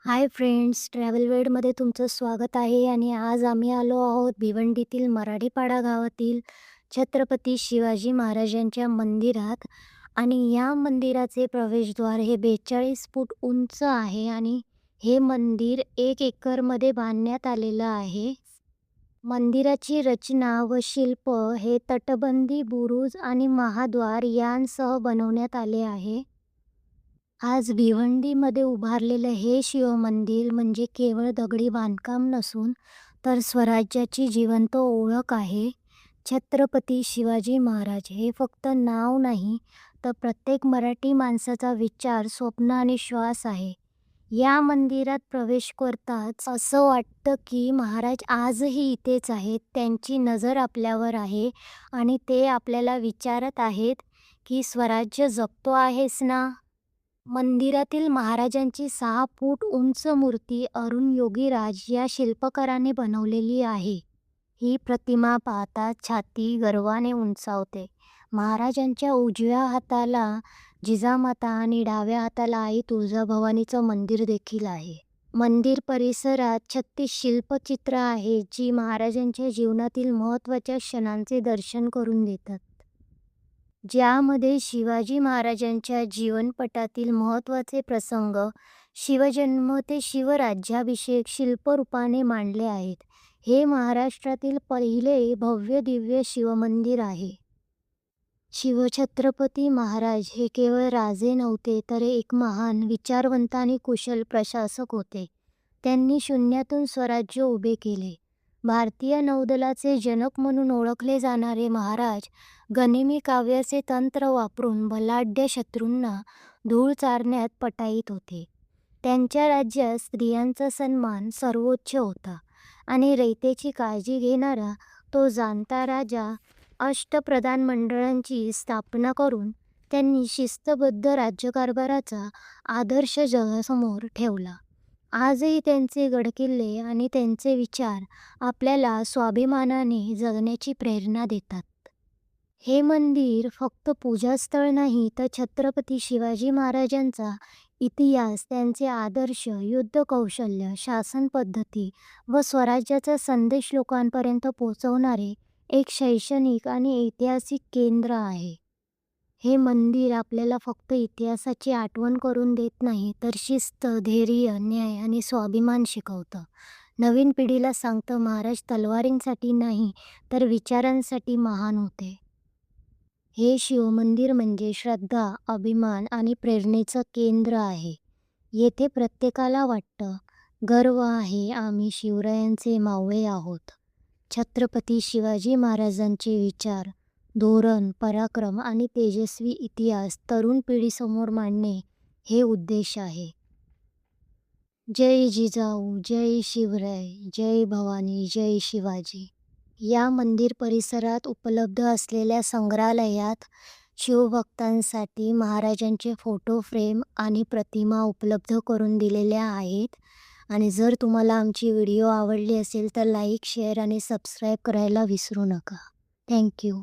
Hi friends, travel वेडमध्ये तुमचं स्वागत आहे आणि आज आम्ही आलो आहोत भिवंडीतील मराठीपाडा गावातील छत्रपती शिवाजी महाराजांच्या मंदिरात. आणि या मंदिराचे प्रवेशद्वार हे 42 फूट उंच आहे आणि हे मंदिर 1 एकरमध्ये बांधण्यात आलेलं आहे. मंदिराची रचना व शिल्प हे तटबंदी, बुरुज आणि महाद्वार यांसह बनवण्यात आले आहे. आज भिवंडीमध्ये उभारलेलं हे शिवमंदिर म्हणजे केवळ दगडी बांधकाम नसून तर स्वराज्याची जिवंत ओळख आहे. छत्रपती शिवाजी महाराज हे फक्त नाव नाही, तर प्रत्येक मराठी माणसाचा विचार, स्वप्न आणि श्वास आहे. या मंदिरात प्रवेश करताच असं वाटतं की महाराज आजही इथेच आहेत. त्यांची नजर आपल्यावर आहे आणि ते आपल्याला विचारत आहेत की स्वराज्य जपतो आहेस ना? मंदिरातील महाराजांची 6 फूट उंच मूर्ती अरुण योगीराज या शिल्पकाराने बनवलेली आहे. ही प्रतिमा पाहता छाती गर्वाने उंचावते. महाराजांच्या उजव्या हाताला जिजामाता आणि डाव्या हाताला आई तुळजाभवानीचं मंदिर देखील आहे. मंदिर परिसरात 36 शिल्पचित्र आहेत, जी महाराजांच्या जीवनातील महत्त्वाच्या क्षणांचे दर्शन करून देतात. ज्यामध्ये शिवाजी महाराजांच्या जीवनपटातील महत्त्वाचे प्रसंग, शिवजन्म ते शिवराज्याभिषेक शिल्परूपाने मांडले आहेत. हे महाराष्ट्रातील पहिले भव्य दिव्य शिवमंदिर आहे. शिवछत्रपती महाराज हे केवळ राजे नव्हते, तर एक महान विचारवंत आणि कुशल प्रशासक होते. त्यांनी शून्यातून स्वराज्य उभे केले. भारतीय नौदलाचे जनक म्हणून ओळखले जाणारे महाराज गनिमी काव्याचे तंत्र वापरून बलाढ्य शत्रूंना धूळ चारण्यात पटाईत होते. त्यांच्या राज्यात स्त्रियांचा सन्मान सर्वोच्च होता आणि रयतेची काळजी घेणारा तो जाणता राजा. अष्टप्रधान मंडळांची स्थापना करून त्यांनी शिस्तबद्ध राज्यकारभाराचा आदर्श जगासमोर ठेवला. आजही त्यांचे गडकिल्ले आणि त्यांचे विचार आपल्याला स्वाभिमानाने जगण्याची प्रेरणा देतात. हे मंदिर फक्त पूजास्थळ नाही, तर छत्रपती शिवाजी महाराजांचा इतिहास, त्यांचे आदर्श, युद्ध कौशल्य, शासन पद्धती व स्वराज्याचा संदेश लोकांपर्यंत पोहोचवणारे एक शैक्षणिक आणि ऐतिहासिक केंद्र आहे. हे मंदिर आपल्याला फक्त इतिहासाची आठवण करून देत नाही, तर शिस्त, धैर्य, न्याय आणि स्वाभिमान शिकवतं. नवीन पिढीला सांगतं महाराज तलवारींसाठी नाही, तर विचारांसाठी महान होते. हे शिवमंदिर म्हणजे श्रद्धा, अभिमान आणि प्रेरणेचं केंद्र आहे. येथे प्रत्येकाला वाटतं, गर्व आहे, आम्ही शिवरायांचे मावळे आहोत. छत्रपती शिवाजी महाराजांचे विचार, धोरण, पराक्रम आणि तेजस्वी इतिहास तरुण पिढीसमोर मांडणे हे उद्देश आहे. जय जिजाऊ, जय शिवराय, जय भवानी, जय शिवाजी. या मंदिर परिसरात उपलब्ध असलेल्या संग्रहालयात शिवभक्तांसाठी महाराजांचे फोटो फ्रेम आणि प्रतिमा उपलब्ध करून दिलेल्या आहेत. आणि जर तुम्हाला आमची व्हिडिओ आवडली असेल तर लाईक, शेअर आणि सबस्क्राईब करायला विसरू नका. थँक्यू.